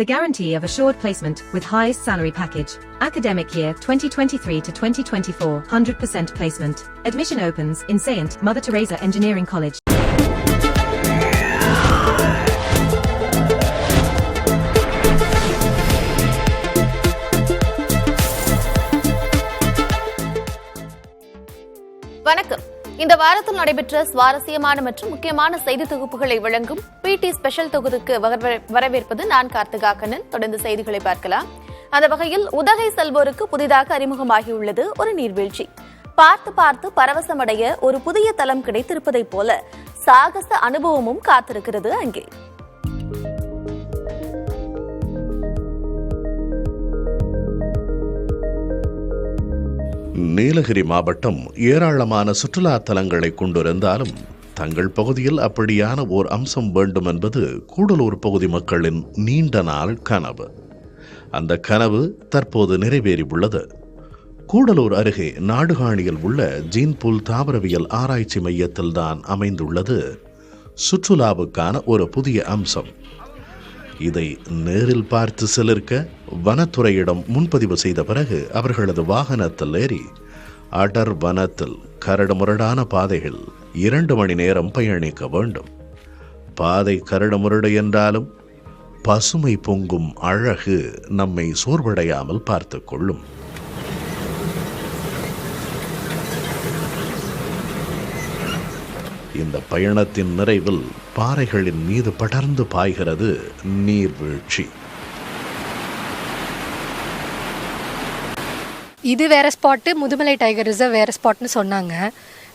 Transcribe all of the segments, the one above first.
The guarantee of assured placement with highest salary package. Academic year 2023 to 2024, 100% placement. Admission opens in Saint Mother Teresa Engineering College. வணக்கம். இந்த வாரத்தில் நடைபெற்ற சுவாரஸ்யமான மற்றும் முக்கியமான செய்தி தொகுப்புகளை வழங்கும் பிடி ஸ்பெஷல் தொகுதிக்கு வரவேற்பது நான் கார்த்திகா கண்ணன். தொடர்ந்து செய்திகளை பார்க்கலாம். அந்த வகையில் உதகை செல்வோருக்கு புதிதாக அறிமுகமாகியுள்ளது ஒரு நீர்வீழ்ச்சி. பார்த்து பார்த்து பரவசமடைய ஒரு புதிய தளம் கிடைத்திருப்பதைப் போல சாகச அனுபவமும் காத்திருக்கிறது அங்கே. நீலகிரி மாவட்டம் ஏராளமான சுற்றுலா தலங்களை கொண்டிருந்தாலும் தங்கள் பகுதியில் அப்படியான ஓர் அம்சம் வேண்டும் என்பது கூடலூர் பகுதி மக்களின் நீண்ட நாள் கனவு. அந்த கனவு தற்போது நிறைவேறியுள்ளது. கூடலூர் அருகே நாடுகாணியில் உள்ள ஜீன்பூல் தாவரவியல் ஆராய்ச்சி மையத்தில் தான் அமைந்துள்ளது சுற்றுலாவுக்கான ஒரு புதிய அம்சம். இதை நேரில் பார்த்து சிலிர்க்க வனத்துறையிடம் முன்பதிவு செய்த பிறகு அவர்களது வாகனத்தில் ஏறி அடர் வனத்தில் கரடுமுரடான பாதைகள் 2 மணி நேரம் பயணிக்க வேண்டும். பாதை கரடுமுரடு என்றாலும் பசுமை பொங்கும் அழகு நம்மை சோர்வடையாமல் பார்த்து கொள்ளும். இந்த பயணத்தின் நிறைவில் பாறைகளின் மீது படர்ந்து பாய்கிறது நீர்வீழ்ச்சி. இது வேற ஸ்பாட்டு, முதுமலை டைகர் ரிசர்வ் வேற ஸ்பாட்னு சொன்னாங்க.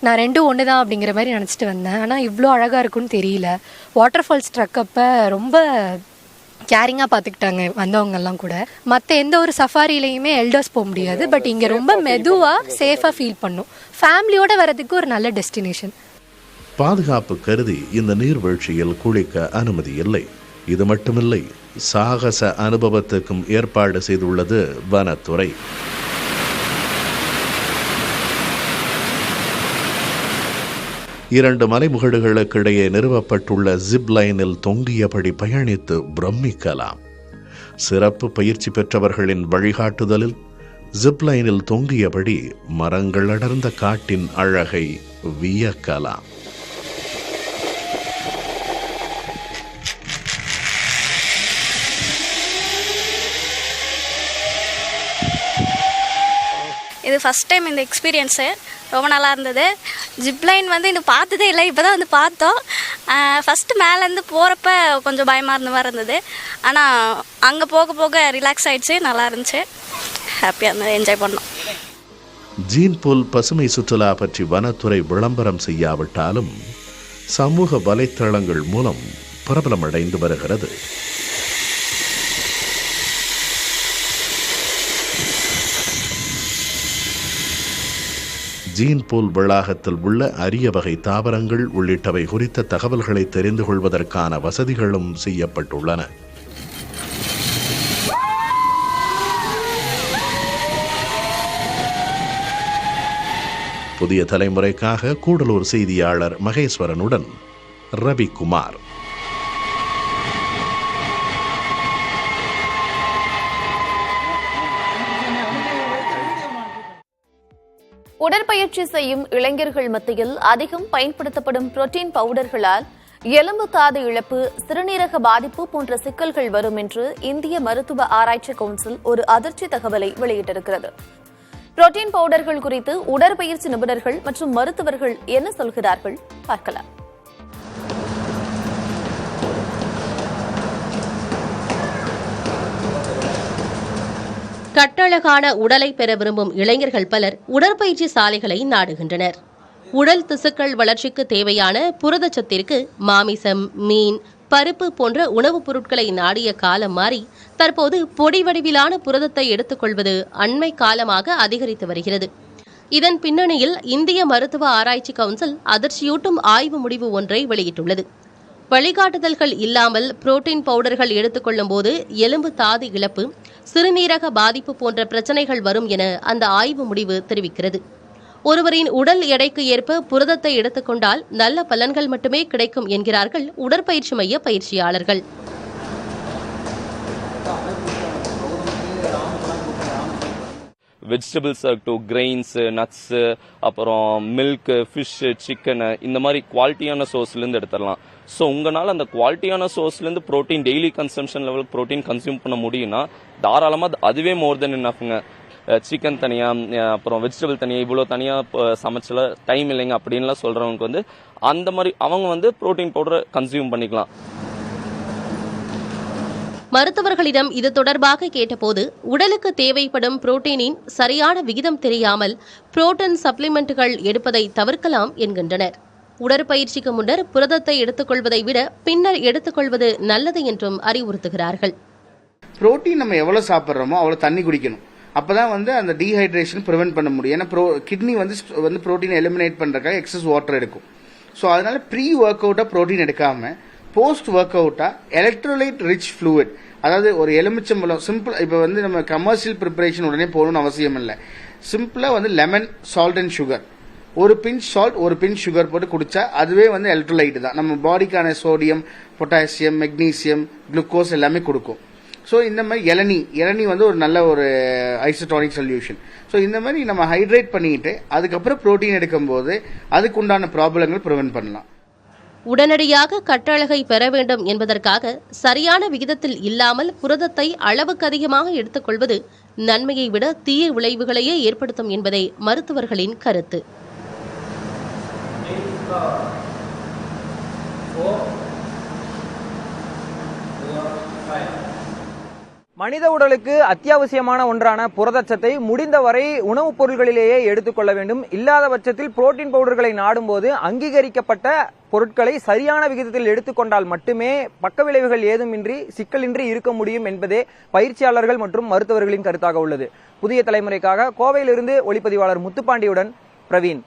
நான் ரெண்டும் ஒன்று தான் அப்படிங்கிற மாதிரி நினச்சிட்டு வந்தேன். ஆனால் இவ்வளோ அழகாக இருக்குன்னு தெரியல. வாட்டர் ஃபால்ஸ் ட்ரக்கப்போ ரொம்ப கேரிங்காக பார்த்துக்கிட்டாங்க வந்தவங்கெல்லாம் கூட. மற்ற எந்த ஒரு சஃபாரிலையுமே எல்டர்ஸ் போக முடியாது. பட் இங்கே ரொம்ப மெதுவாக சேஃபாக ஃபீல் பண்ணும். ஃபேமிலியோடு வரதுக்கு ஒரு நல்ல டெஸ்டினேஷன். பாதுகாப்பு கருதி இந்த நீர்வீழ்ச்சியில் குளிக்க அனுமதி இல்லை. இது மட்டுமில்லை, சாகச அனுபவத்துக்கும் ஏற்பாடு செய்துள்ளது வனத்துறை. இரண்டு மலைமுகடுகளுக்கு இடையே நிறுவப்பட்டுள்ள ஜிப் லைனில் தொங்கியபடி பயணித்து பிரமிக்கலாம். சிறப்பு பயிற்சி பெற்றவர்களின் வழிகாட்டுதலில் ஜிப் லைனில் தொங்கியபடி மரங்கள் அடர்ந்த காட்டின் அழகை வியக்கலாம். இது ஃபஸ்ட் டைம் இந்த எக்ஸ்பீரியன்ஸு. ரொம்ப நல்லா இருந்தது. ஜிப்லைன் இன்னும் பார்த்ததே இல்லை, இப்போ தான் பார்த்தோம். ஃபஸ்ட்டு மேலேருந்து போகிறப்ப கொஞ்சம் பயமாக இருந்த மாதிரி இருந்தது. ஆனால் அங்கே போக போக ரிலாக்ஸ் ஆகிடுச்சு, நல்லா இருந்துச்சு, ஹாப்பியாக இருந்தது, என்ஜாய் பண்ணோம். ஜீன்பூல் பசுமை சுற்றுலா பற்றி வனத்துறை விளம்பரம் செய்யாவிட்டாலும் சமூக வலைத்தளங்கள் மூலம் பிரபலமடைந்து வருகிறது. ஜீன்பூல் வளாகத்தில் உள்ள அரிய வகை தாவரங்கள் உள்ளிட்டவை குறித்த தகவல்களை தெரிந்து கொள்வதற்கான வசதிகளும் செய்யப்பட்டுள்ளன. புதிய தலைமுறைக்காக கூடலூர் செய்தியாளர் மகேஸ்வரனுடன் ரவிக்குமார். உடற்பயிற்சி செய்யும் இளைஞர்கள் மத்தியில் அதிகம் பயன்படுத்தப்படும் புரோட்டீன் பவுடர்களால் எலும்பு தாது இழப்பு, சிறுநீரக பாதிப்பு போன்ற சிக்கல்கள் வரும் என்று இந்திய மருத்துவ ஆராய்ச்சி கவுன்சில் ஒரு அதிர்ச்சி தகவலை வெளியிட்டிருக்கிறது. புரோட்டீன் பவுடர்கள் குறித்து உடற்பயிற்சி நிபுணர்கள் மற்றும் மருத்துவர்கள் என்ன சொல்கிறார்கள் பார்க்கலாம். கட்டழகான உடலை பெற விரும்பும் இளைஞர்கள் பலர் உடற்பயிற்சி சாலைகளை நாடுகின்றனர். உடல் திசுக்கள் வளர்ச்சிக்கு தேவையான புரதச்சத்திற்கு மாமிசம், மீன், பருப்பு போன்ற உணவுப் பொருட்களை நாடிய காலம் மாறி தற்போது பொடி வடிவிலான புரதத்தை எடுத்துக்கொள்வது அண்மை காலமாக அதிகரித்து வருகிறது. இதன் பின்னணியில் இந்திய மருத்துவ ஆராய்ச்சி கவுன்சில் அதிர்ச்சியூட்டும் ஆய்வு முடிவு ஒன்றை வெளியிட்டுள்ளது. வழிகாட்டுதல்கள் இல்லாமல் புரோட்டீன் பவுடர்கள் எடுத்துக்கொள்ளும் போது எலும்பு தாது இழப்பு, சிறுநீரக பாதிப்பு போன்ற பிரச்சனைகள் வரும் என அந்த ஆய்வு முடிவு தெரிவிக்கிறது. ஒருவரின் உடல் எடைக்கு ஏற்ப புரதத்தை எடுத்துக்கொண்டால் நல்ல பலன்கள் மட்டுமே கிடைக்கும் என்கிறார்கள் உடற்பயிற்சி மைய பயிற்சியாளர்கள். வெஜிடபிள்ஸ் ஆகட்டும், கிரெயின்ஸ், நட்ஸு, அப்புறம் மில்க், ஃபிஷ், சிக்கனு, இந்த மாதிரி குவாலிட்டியான சோர்ஸ்லேருந்து எடுத்துடலாம். ஸோ உங்களால் அந்த குவாலிட்டியான சோர்ஸ்லேருந்து ப்ரோட்டீன் டெய்லி கன்சம்ஷன் லெவலுக்கு ப்ரோட்டீன் கன்சியூம் பண்ண முடியும்னா தாராளமாக அதுவே மோர் தென் என்னஃப்ங்க. சிக்கன் தனியாக, அப்புறம் வெஜிடபிள் தனியாக, இவ்வளோ தனியாக சமைச்சல டைம் இல்லைங்க அப்படின்லாம் சொல்கிறவங்களுக்கு வந்து அந்த மாதிரி அவங்க வந்து ப்ரோட்டீன் பவுடரை கன்சியூம் பண்ணிக்கலாம். மருத்துவர்களிடம் இது தொடர்பாக கேட்டபோது உடலுக்கு தேவைப்படும் புரோட்டீனின் சரியான விகிதம் தெரியாமல் புரோட்டீன் சப்ளிமெண்ட்டுகள் எடுப்பதை தவிர்க்கலாம் என்கின்றனர். உடற்பயிற்சிக்கு முன்னர் புரதத்தை எடுத்துக்கொள்வதை விட பின்னர் எடுத்துக்கொள்வது நல்லது என்றும் அறிவுறுத்துகிறார்கள். புரோட்டீன் நம்ம எவ்வளவு சாப்பிட்றோமோ அவ்வளோ தண்ணி குடிக்கணும். அப்பதான் வந்து அந்த டீஹைட்ரேஷன் ப்ரிவென்ட் பண்ண முடியும். ஏன்னா கிட்னி வந்து புரோட்டீன் எலிமினேட் பண்றதுக்காக எக்ஸஸ் வாட்டர் எடுக்கும். ஸோ அதனால ப்ரீ ஒர்க் அவுட்டா புரோட்டீன் எடுக்காம போஸ்ட் ஒர்க் அவுட்டா எலக்ட்ரோலைட் ரிச் ஃப்ளூயிட், அதாவது ஒரு எலுமிச்சம்பழம் சிம்பிள். இப்போ வந்து நம்ம கமர்ஷியல் ப்ரிப்பரேஷன் உடனே போகணும்னு அவசியம் இல்லை. சிம்பிளா வந்து லெமன், சால்ட் அண்ட் சுகர், ஒரு பிஞ்ச் சால்ட், ஒரு பிஞ்ச் சுகர் போட்டு குடிச்சா அதுவே வந்து எலக்ட்ரோலைட் தான். நம்ம பாடிக்கான சோடியம், பொட்டாசியம், மெக்னீசியம், குளுக்கோஸ் எல்லாமே கொடுக்கும். ஸோ இந்த மாதிரி இளநீ வந்து ஒரு நல்ல ஒரு ஐசோடானிக் சொல்யூஷன். ஸோ இந்த மாதிரி நம்ம ஹைட்ரேட் பண்ணிட்டு அதுக்கப்புறம் புரோட்டீன் எடுக்கும்போது அதுக்கு உண்டான ப்ராப்ளங்கள் ப்ரிவென்ட் பண்ணலாம். உடனடியாக கட்டழகை பெற வேண்டும் என்பதற்காக சரியான விகிதத்தில் இல்லாமல் புரதத்தை அளவுக்கு அதிகமாக எடுத்துக்கொள்வது நன்மையை விட தீய விளைவுகளையே ஏற்படுத்தும் என்பதே மருத்துவர்களின் கருத்து. மனித உடலுக்கு அத்தியாவசியமான ஒன்றான புரதச்சத்தை முடிந்தவரை உணவுப் பொருட்களிலேயே எடுத்துக்கொள்ள வேண்டும். இல்லாத பட்சத்தில் புரோட்டீன் பவுடர்களை நாடும்போது அங்கீகரிக்கப்பட்ட பொருட்களை சரியான விகிதத்தில் எடுத்துக்கொண்டால் மட்டுமே பக்க விளைவுகள் ஏதுமின்றி சிக்கலின்றி இருக்க முடியும் என்பதே பயிற்சியாளர்கள் மற்றும் மருத்துவர்களின் கருத்தாக உள்ளது. புதிய தலைமுறைக்காக கோவையிலிருந்து ஒளிப்பதிவாளர் முத்துப்பாண்டியுடன் பிரவீன்.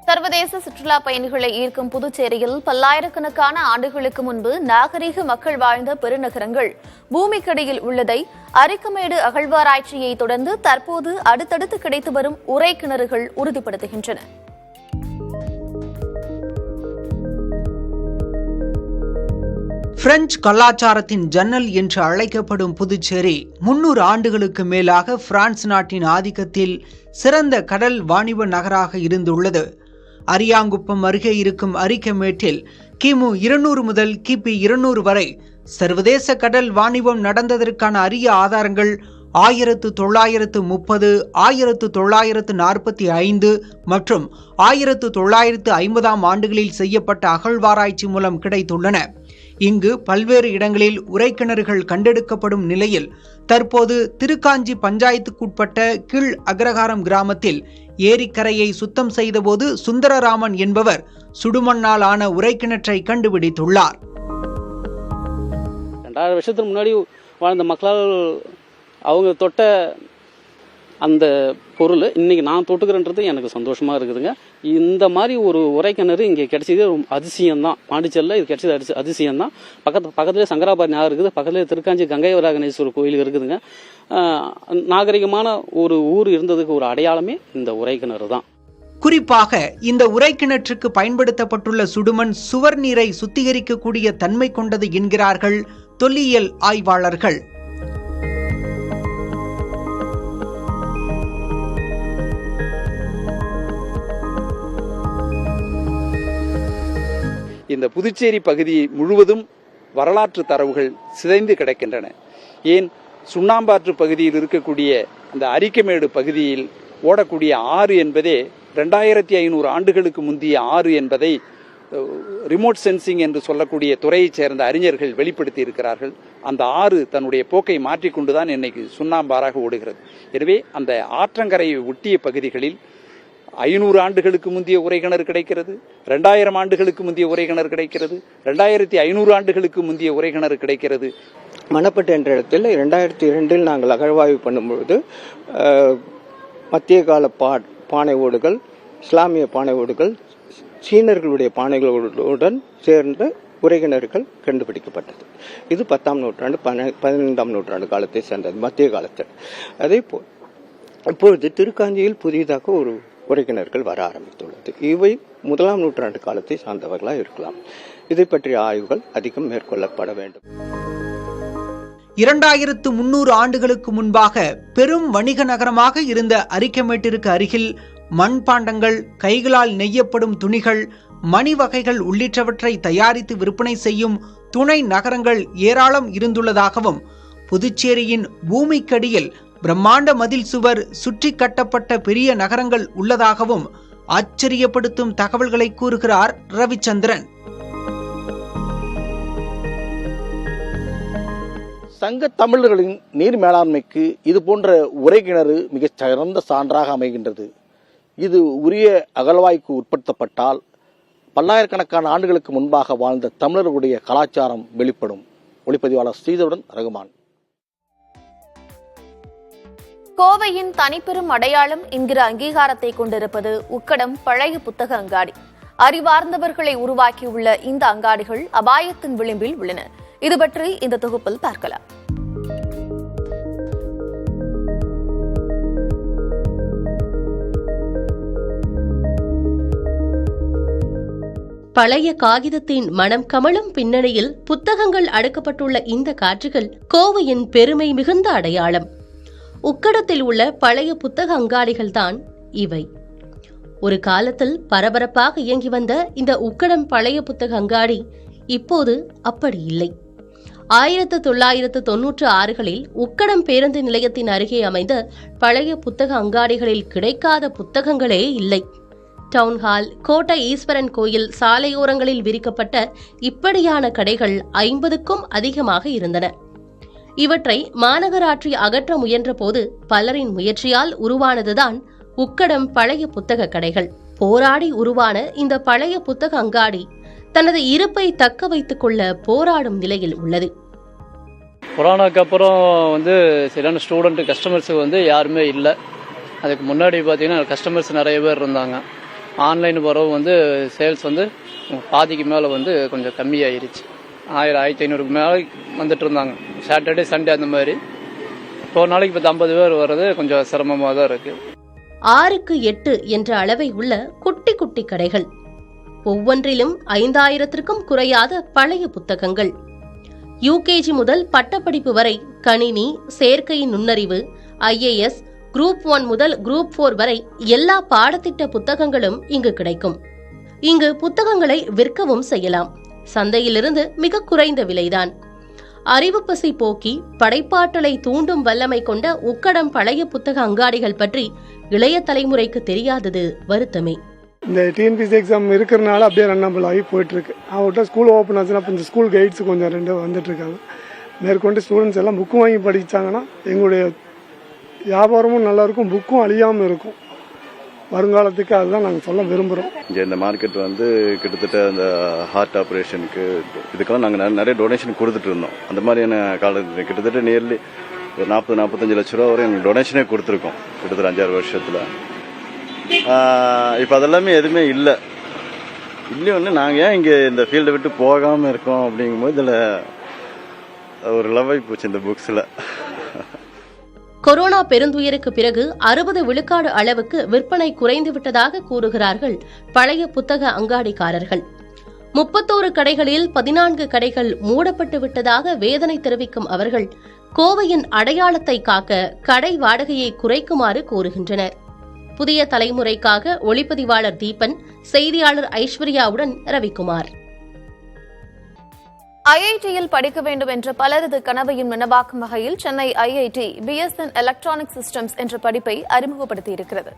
சர்வதேச சுற்றுலா பயணிகளை ஈர்க்கும் புதுச்சேரியில் பல்லாயிரக்கணக்கான ஆண்டுகளுக்கு முன்பு நாகரீக மக்கள் வாழ்ந்த பெருநகரங்கள் பூமிக்கடியில் உள்ளதை அரிக்கமேடு அகழ்வாராய்ச்சியை தொடர்ந்து தற்போது அடுத்தடுத்து கிடைத்து வரும் உரை கிணறுகள் உறுதிப்படுத்துகின்றன. பிரெஞ்சு கலாச்சாரத்தின் ஜன்னல் என்று அழைக்கப்படும் புதுச்சேரி 300 ஆண்டுகளுக்கு மேலாக பிரான்ஸ் நாட்டின் ஆதிக்கத்தில் சிறந்த கடல் வாணிப நகராக இருந்துள்ளது. அரியாங்குப்பம் அருகே இருக்கும் அரிக்கமேட்டில் கிமு 200 முதல் கிபி 200 வரை சர்வதேச கடல் வாணிபம் நடந்ததற்கான அரிய ஆதாரங்கள் 1930, 1945 மற்றும் 1950ஆம் ஆண்டுகளில் செய்யப்பட்ட அகழ்வாராய்ச்சி மூலம் கிடைத்துள்ளன. இங்கு பல்வேறு இடங்களில் உரைக்கிணறுகள் கண்டெடுக்கப்படும் நிலையில் தற்போது திருக்காஞ்சி பஞ்சாயத்துக்குட்பட்ட கீழ் அக்ரஹாரம் கிராமத்தில் ஏரிக்கரையை சுத்தம் செய்தபோது சுந்தரராமன் என்பவர் சுடுமண்ணால் ஆன உரைக்கிணற்றை கண்டுபிடித்துள்ளார். 2000 வருஷத்துக்கு முன்னாடி வாழ்ந்த மக்களால் அவங்க தொட்ட அந்த பொருள் இன்னைக்கு நான் தொட்டுக்கிறேன்றது எனக்கு சந்தோஷமா இருக்குதுங்க. இந்த மாதிரி ஒரு உரைக்கிணறு இங்கே கிடைச்சது அதிசயம்தான். பாண்டிச்சேரியில் இது கிடைச்சது அதிசயம்தான். பக்கத்துலேயே சங்கராபாரி நகர் இருக்குது, பக்கத்துலேயே திருக்காஞ்சி கங்கைவராகணேஸ்வரர் கோயில் இருக்குதுங்க. நாகரிகமான ஒரு ஊர் இருந்ததுக்கு ஒரு அடையாளமே இந்த உரைக்கிணறு தான். குறிப்பாக இந்த உரைக்கிணற்றுக்கு பயன்படுத்தப்பட்டுள்ள சுடுமண் சுவர் நீரை சுத்திகரிக்கக்கூடிய தன்மை கொண்டது என்கிறார்கள் தொல்லியல் ஆய்வாளர்கள். இந்த புதுச்சேரி பகுதி முழுவதும் வரலாற்று தரவுகள் சிதைந்து கிடக்கின்றன. ஏன், சுண்ணாம்பாற்று பகுதியில் இருக்கக்கூடிய அந்த அரிக்கமேடு பகுதியில் ஓடக்கூடிய ஆறு என்பதே 2500 ஆண்டுகளுக்கு முந்தைய ஆறு என்பதை ரிமோட் சென்சிங் என்று சொல்லக்கூடிய துறையைச் சேர்ந்த அறிஞர்கள் வெளிப்படுத்தி இருக்கிறார்கள். அந்த ஆறு தன்னுடைய போக்கை மாற்றிக்கொண்டுதான் இன்னைக்கு சுண்ணாம்பாறாக ஓடுகிறது. எனவே அந்த ஆற்றங்கரையை ஒட்டிய பகுதிகளில் 500 ஆண்டுகளுக்கு முந்தைய உரைக்கிணறு கிடைக்கிறது, 2000 ஆண்டுகளுக்கு முந்தைய உரைக்கிணறு கிடைக்கிறது, 2500 ஆண்டுகளுக்கு முந்தைய உரைக்கிணறு கிடைக்கிறது. மணப்பட்டு என்ற இடத்தில் 2002 நாங்கள் அகழ்வாய்வு பண்ணும்பொழுது மத்திய கால பானை ஓடுகள், இஸ்லாமிய பானை ஓடுகள், சீனர்களுடைய பானைகளுடன் சேர்ந்த உரைக்கிணறுகள் கண்டுபிடிக்கப்பட்டது. இது 10ஆம் நூற்றாண்டு 15ஆம் நூற்றாண்டு காலத்தை சேர்ந்தது, மத்திய காலத்தில். அதே போல் இப்பொழுது திருக்காஞ்சியில் புதிதாக ஒரு உரைக்கிணறுகள் வர ஆரம்பித்துள்ளது. இவை 1ஆம் நூற்றாண்டு காலத்தை சார்ந்தவர்களாக இருக்கலாம். இதை பற்றிய ஆய்வுகள் அதிகம் மேற்கொள்ளப்பட வேண்டும். 2300 ஆண்டுகளுக்கு முன்பாக பெரும் வணிக நகரமாக இருந்த அரிக்கமேட்டிற்கு அருகில் மண்பாண்டங்கள், கைகளால் நெய்யப்படும் துணிகள், மணி வகைகள் உள்ளிட்டவற்றை தயாரித்து விற்பனை செய்யும் துணை நகரங்கள் ஏராளம் இருந்துள்ளதாகவும், புதுச்சேரியின் பூமிக்கடியில் பிரம்மாண்ட மதில் சுவர் சுற்றி கட்டப்பட்ட பெரிய நகரங்கள் உள்ளதாகவும் ஆச்சரியப்படுத்தும் தகவல்களை கூறுகிறார் ரவிச்சந்திரன். சங்க தமிழர்களின் நீர் மேலாண்மைக்கு இது போன்ற உறைகிணறு மிகச் சிறந்த சான்றாக அமைகின்றது. இது உரிய அகழ்வாய்க்கு உட்படுத்தப்பட்டால் பல்லாயிரக்கணக்கான ஆண்டுகளுக்கு முன்பாக வாழ்ந்த தமிழர்களுடைய கலாச்சாரம் வெளிப்படும். ஒளிப்பதிவாளர் ஸ்ரீதருடன் ரகுமான். கோவையின் தனிப்பெரும் அடையாளம் என்கிற அங்கீகாரத்தை கொண்டிருப்பது உக்கடம் பழைய புத்தக அங்காடி. அறிவார்ந்தவர்களை உருவாக்கியுள்ள இந்த அங்காடிகள் அபாயத்தின் விளிம்பில் உள்ளன. இது பற்றி இந்த தொகுப்பில் பார்க்கலாம். பழைய காகிதத்தின் மனம் கமழும் பின்னணியில் புத்தகங்கள் அடுக்கப்பட்டுள்ள இந்த காட்சிகள் கோவையின் பெருமை மிகுந்த அடையாளம். உக்கடத்தில் உள்ள பழைய புத்தக அங்காடிகள்தான் இவை. ஒரு காலத்தில் பரபரப்பாக இயங்கி வந்த இந்த உக்கடம் பழைய புத்தக அங்காடி இப்போது அப்படி இல்லை. 1996களில் உக்கடம் பேருந்து நிலையத்தின் அருகே அமைந்த பழைய புத்தக அங்காடிகளில் கிடைக்காத புத்தகங்களே இல்லை. டவுன்ஹால், கோட்டை ஈஸ்வரன் கோயில் சாலையோரங்களில் விரிக்கப்பட்ட இப்படியான கடைகள் 50க்கும் அதிகமாக இருந்தன. இவற்றை மாநகராட்சி அகற்ற முயன்ற போது பலரின் முயற்சியால் உருவானதுதான் உக்கடம் பழைய புத்தக கடைகள். போராடி உருவான இந்த பழைய புத்தக அங்காடி தனது இருப்பை தக்க வைத்துக் கொள்ள போராடும் நிலையில் உள்ளது. கொரோனாக்கு அப்புறம் சரியான ஸ்டூடெண்ட் கஸ்டமர்ஸுக்கு யாருமே இல்லை. அதுக்கு முன்னாடி பார்த்தீங்கன்னா கஸ்டமர்ஸ் நிறைய பேர் இருந்தாங்க. ஆன்லைன் வரவு சேல்ஸ் பாதிக்கு மேலே கொஞ்சம் கம்மியாயிருச்சு. 1000-1500க்கு மேலே வந்துட்டு இருந்தாங்க. சாட்டர்டே சண்டே அந்த மாதிரி. ஒரு நாளைக்கு 50 பேர் வர்றது கொஞ்சம் சிரமமாக தான் இருக்கு. 6க்கு 8 என்ற அளவை உள்ள குட்டி குட்டி கடைகள், ஒவ்வொன்றிலும் 5000த்திற்கும் குறையாத பழைய புத்தகங்கள். யூகேஜி முதல் பட்டப்படிப்பு வரை கணினி, செயற்கை நுண்ணறிவு, IAS, குரூப் 1 முதல் குரூப் 4 வரை எல்லா பாடத்திட்ட புத்தகங்களும் இங்கு கிடைக்கும். இங்கு புத்தகங்களை விற்கவும் செய்யலாம். சந்தையிலிருந்து மிக குறைந்த விலைதான். அறிவு பசி போக்கி படைப்பாற்றலை தூண்டும் வல்லமை கொண்ட உக்கடம் பழைய புத்தக அங்காடிகள் பற்றி இளைய தலைமுறைக்கு தெரியாதது வருத்தமே. இந்த டிஎன்பிசி எக்ஸாம் இருக்கிறனால அப்படியே ரன்னபிள் ஆகி போயிட்டு இருக்கு. அவர்கிட்ட ஸ்கூல் ஓப்பன் ஆச்சுன்னா கொஞ்சம் ஸ்கூல் கைட்ஸ் கொஞ்சம் 2 வந்துட்டு இருக்காங்க. மேற்கொண்டு ஸ்டூடெண்ட்ஸ் எல்லாம் புக்கு வாங்கி படிச்சாங்கன்னா எங்களுடைய வியாபாரமும் நல்லா இருக்கும், புக்கும் அழியாமல் இருக்கும் வருங்காலத்துக்கு. அதுதான் நாங்கள் சொல்ல விரும்புகிறோம். இங்கே இந்த மார்க்கெட் கிட்டத்தட்ட அந்த ஹார்ட் ஆப்ரேஷனுக்கு இதுக்கெல்லாம் நாங்கள் நிறைய டொனேஷன் கொடுத்துட்டு இருந்தோம். அந்த மாதிரியான காலத்தில் கிட்டத்தட்ட நியர்லி ஒரு 40-45 லட்ச ரூபா வரை எங்களுக்கு டொனேஷனே கொடுத்துருக்கோம் கிட்டத்தட்ட 5-6 வருஷத்தில். இப்போ அதெல்லாமே எதுவுமே இல்லை. இன்னும் நாங்கள் ஏன் இங்கே இந்த ஃபீல்டை விட்டு போகாமல் இருக்கோம் அப்படிங்கும்போது இதில் ஒரு லவ்வாகி போச்சு இந்த புக்ஸில். கொரோனா பெருந்துயருக்கு பிறகு 60 விழுக்காடு அளவுக்கு விற்பனை குறைந்துவிட்டதாக கூறுகிறார்கள் பழைய புத்தக அங்காடிக்காரர்கள். 31 கடைகளில் 14 கடைகள் மூடப்பட்டு விட்டதாக வேதனை தெரிவிக்கும் அவர்கள் கோவையின் அடையாளத்தை காக்க கடை வாடகையை குறைக்குமாறு கோருகின்றனர். புதிய தலைமுறைக்காக ஒளிப்பதிவாளர் தீபன், செய்தியாளர் ஐஸ்வர்யாவுடன் ரவிக்குமார். ஐஐடியில் படிக்க வேண்டும் என்ற பலரது கனவையும் நனவாக்கும் வகையில் Chennai IIT BSN electronic systems என்ற படிப்பை அறிமுகப்படுத்தியிருக்கிறது.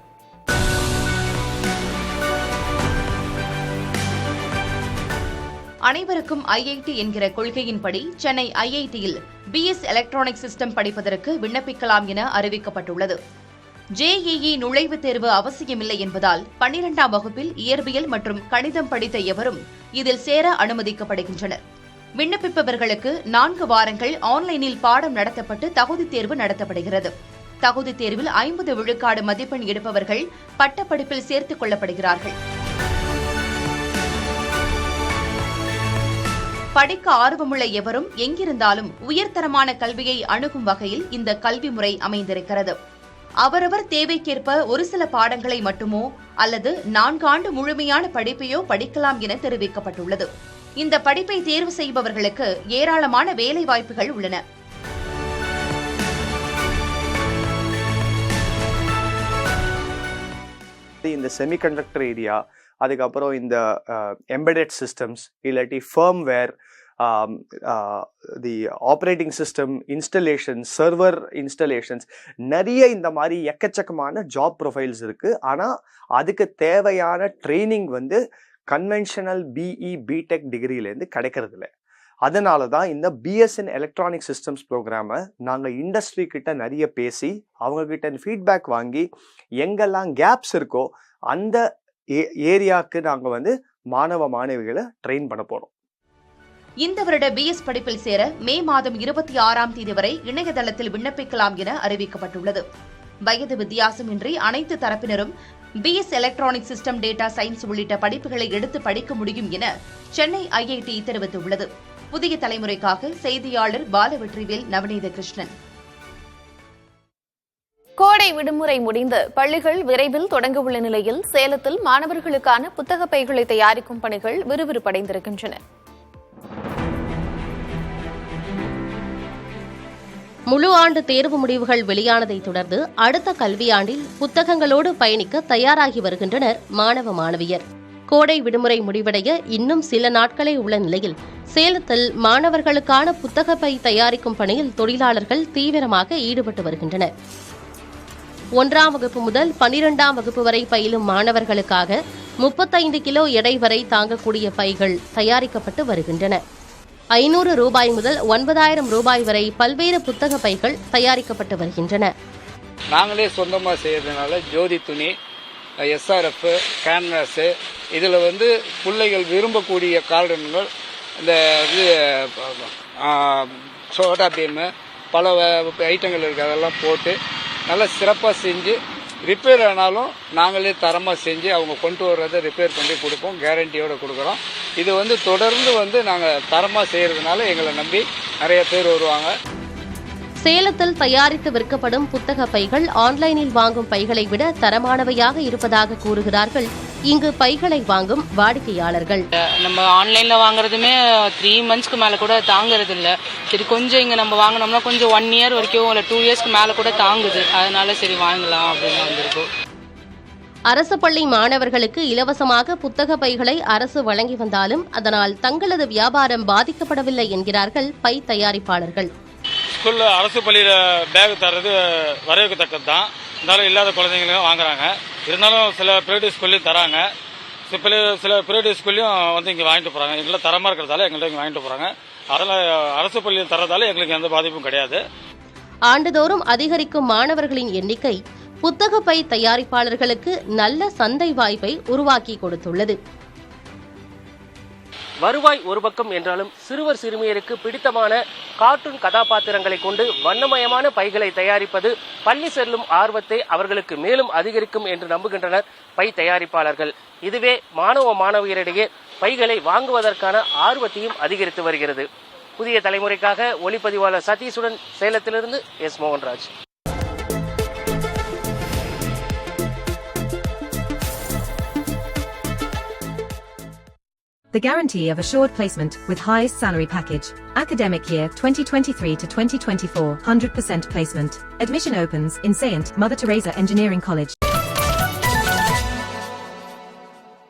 அனைவருக்கும் ஐஐடி என்கிற கொள்கையின்படி சென்னை ஐஐடியில் BS எலக்ட்ரானிக் சிஸ்டம் படிப்பதற்கு விண்ணப்பிக்கலாம் என அறிவிக்கப்பட்டுள்ளது. JEE நுழைவுத் தேர்வு அவசியமில்லை என்பதால் 12ஆம் வகுப்பில் இயற்பியல் மற்றும் கணிதம் படித்த எவரும் இதில் சேர அனுமதிக்கப்படுகின்றனர். விண்ணப்பிப்பவர்களுக்கு 4 வாரங்கள் ஆன்லைனில் பாடம் நடத்தப்பட்டு தகுதித் தேர்வு நடத்தப்படுகிறது. தகுதித் தேர்வில் 50 விழுக்காடு மதிப்பெண் எடுப்பவர்கள் பட்டப்படிப்பில் சேர்த்துக் கொள்ளப்படுகிறார்கள். படிக்க ஆர்வமுள்ள எவரும் எங்கிருந்தாலும் உயர்தரமான கல்வியை அணுகும் வகையில் இந்த கல்வி முறை அமைந்திருக்கிறது. அவரவர் தேவைக்கேற்ப ஒரு சில பாடங்களை மட்டுமோ அல்லது 4 ஆண்டு முழுமையான படிப்பையோ படிக்கலாம் என தெரிவிக்கப்பட்டுள்ளது. இந்த படிப்பை தேர்வு செய்பவர்களுக்கு ஏராளமான வேலை வாய்ப்புகள் உள்ளன. இந்த செமிகண்டக்டர் ஏரியா, அதுக்கப்புறம் இந்த எம்பெடட் சிஸ்டம்ஸ், இல்லாட்டி firmware, the operating system installation, server installations, நிறைய இந்த மாதிரி எக்கச்சக்கமான ஜாப் ப்ரொஃபைல்ஸ் இருக்குது. ஆனால் அதுக்கு தேவையான ட்ரைனிங் வந்து கன்வென்ஷனல் பிஇ பிடெக் டிகிரியிலேருந்து கிடைக்கிறதில்ல. அதனால தான் இந்த பிஎஸ்என் எலக்ட்ரானிக் சிஸ்டம்ஸ் ப்ரோக்ராமை நாங்கள் இண்டஸ்ட்ரி கிட்ட நிறைய பேசி அவங்கக்கிட்ட ஃபீட்பேக் வாங்கி எங்கெல்லாம் கேப்ஸ் இருக்கோ அந்த ஏரியாவுக்கு நாங்கள் வந்து மாணவ மாணவிகளை ட்ரெயின் பண்ண போகிறோம். இந்த வருட பிஎஸ் படிப்பில் சேர மே மாதம் 26ஆம் தேதி வரை இணையதளத்தில் விண்ணப்பிக்கலாம் என அறிவிக்கப்பட்டுள்ளது. வயது வித்தியாசமின்றி அனைத்து தரப்பினரும் BS electronic system, data science உள்ளிட்ட படிப்புகளை எடுத்து படிக்க முடியும் என சென்னை ஐஐடி தெரிவித்துள்ளது. புதிய தலைமுறைக்காக செய்தியாளர் பாலவெற்றிவேல், நவநீத கிருஷ்ணன். கோடை விடுமுறை முடிந்து பள்ளிகள் விரைவில் தொடங்க உள்ள நிலையில் சேலத்தில் மாணவர்களுக்கான புத்தக பைகளை தயாரிக்கும் பணிகள் விறுவிறுப்படைந்திருக்கின்றன. முழு ஆண்டு தேர்வு முடிவுகள் வெளியானதை தொடர்ந்து அடுத்த கல்வியாண்டில் புத்தகங்களோடு பயணிக்க தயாராகி வருகின்றனர் மாணவ மாணவியர். கோடை விடுமுறை முடிவடைய இன்னும் சில நாட்களே உள்ள நிலையில் சேலத்தில் மாணவர்களுக்கான புத்தக பை தயாரிக்கும் பணியில் தொழிலாளர்கள் தீவிரமாக ஈடுபட்டு வருகின்றனர். 1ஆம் வகுப்பு முதல் 12ஆம் வகுப்பு வரை பயிலும் மாணவர்களுக்காக 35 கிலோ எடை வரை தாங்கக்கூடிய பைகள் தயாரிக்கப்பட்டு வருகின்றன. 500 ரூபாய் முதல் 9000 ரூபாய் வரை பல்வேறு புத்தக பைகள் தயாரிக்கப்பட்டு வருகின்றன. நாங்களே சொந்தமாக செய்யறதுனால ஜோதி துணி, எஸ்ஆர்எஃப், கேன்வாஸு, இதில் வந்து பிள்ளைகள் விரும்பக்கூடிய காரணங்கள் இந்த இது சோடா பீமு, பல ஐட்டங்கள் இருக்குது, அதெல்லாம் போட்டு நல்லா சிறப்பாக செஞ்சு ரிப்பேர் ஆனாலும் நாங்களே தரமாக செஞ்சு அவங்க கொண்டு வர்றதை ரிப்பேர் பண்ணி கொடுப்போம், கேரண்டியோடு கொடுக்குறோம். இது வந்து தொடர்ந்து வந்து நாங்கள் தரமாக செய்கிறதுனால எங்களை நம்பி நிறைய பேர் வருவாங்க. சேலத்தில் தயாரித்து விற்கப்படும் புத்தக பைகள் ஆன்லைனில் வாங்கும் பைகளை விட தரமானவையாக இருப்பதாக கூறுகிறார்கள் இங்கு பைகளை வாங்கும் வாடிக்கையாளர்கள். நம்ம ஆன்லைனில் வாங்குறதுமே 3 monthsக்கு மேலே கூட தாங்கிறது இல்லை. சரி, கொஞ்சம் இங்கே நம்ம வாங்கினோம்னா கொஞ்சம் 1 year வரைக்கும் இல்லை 2 yearsக்கு மேலே கூட தாங்குது. அதனால சரி வாங்கலாம் அப்படின்னு வந்திருக்கோம். அரசு பள்ளி மாணவர்களுக்கு இலவசமாக புத்தக பைகளை அரசு வழங்கி வந்தாலும் அதனால் தங்களது வியாபாரம் பாதிக்கப்படவில்லை என்கிறார்கள் பை தயாரிப்பாளர்கள். ஸ்கூல்ல அரசு பள்ளியில பேக் தர்றது வரவேற்கத்தக்கது தான். இருந்தாலும் இல்லாத குழந்தைங்களும் வாங்குறாங்க. இருந்தாலும் சில பிரைவேட் ஸ்கூல்லையும் தராங்க. சில பிரைவேட் ஸ்கூல்லையும் வந்து இங்கே வாங்கிட்டு போறாங்க. எங்களாம் தரமா இருக்கிறதால எங்கள்கிட்ட இங்கே வாங்கிட்டு போறாங்க. அதெல்லாம் அரசு பள்ளியில் தரதால எங்களுக்கு எந்த பாதிப்பும் கிடையாது. ஆண்டுதோறும் அதிகரிக்கும் மாணவர்களின் எண்ணிக்கை புத்தக பை தயாரிப்பாளர்களுக்கு நல்ல சந்தை வாய்ப்பை உருவாக்கி கொடுத்துள்ளது. வருவாய் ஒரு பக்கம் என்றாலும் சிறுவர் சிறுமியருக்கு பிடித்தமான கார்ட்டூன் கதாபாத்திரங்களை கொண்டு வண்ணமயமான பைகளை தயாரிப்பது பள்ளி செல்லும் ஆர்வத்தை அவர்களுக்கு மேலும் அதிகரிக்கும் என்று நம்புகின்றனர் பை தயாரிப்பாளர்கள். இதுவே மாணவ மாணவியரிடையே பைகளை வாங்குவதற்கான ஆர்வத்தையும் அதிகரித்து வருகிறது. புதிய தலைமுறைக்காக ஒளிப்பதிவாளர் சதீஷுடன் சேலத்திலிருந்து S Mohanraj. The guarantee of assured placement with highest salary package. Academic year 2023 to 2024, 100% placement. Admission opens in Saint Mother Teresa Engineering College.